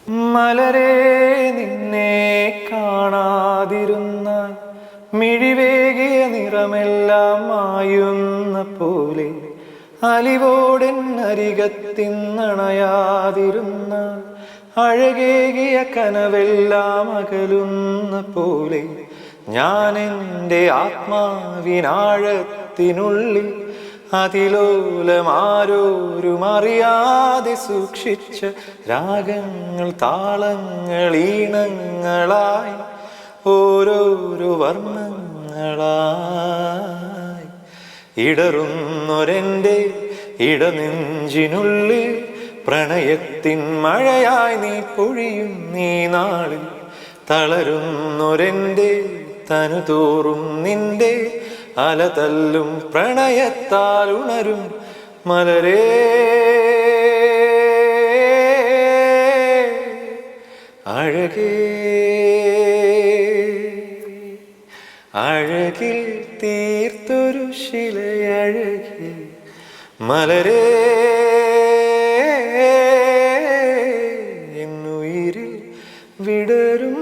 മലരേ നിന്നെ കാണാതിരുന്നാൽ മിഴിവേകിയ നിറമെല്ലാം മായുന്ന പോലെ അലിവോടൻ അരികത്തിന്നണയാതിരുന്നാൽ അഴകേകിയ കനവെല്ലാം അകലുന്ന പോലെ ഞാൻ എൻ്റെ ആത്മാവിനാഴത്തിനുള്ളിൽ അതിലോലമാരോരും അറിയാതെ സൂക്ഷിച്ച രാഗങ്ങൾ താളങ്ങൾ ഈണങ്ങളായി ഓരോരോ വർണ്ണങ്ങളായി ഇടറുന്നൊരെൻ്റെ ഇടനെഞ്ചിനുള്ളിൽ പ്രണയത്തിൻ മഴയായി നീ പൊഴിയും നീ നാളിൽ തളരുന്നൊരെൻ്റെ തനുതോറും നിന്റെ അലതല്ലും പ്രണയത്താൽ ഉണരും മലരേ അഴകേ അഴകിൽ തീർത്തൊരു ശിലയഴകേ മലരേ എന്നുയിരിൽ വിടരും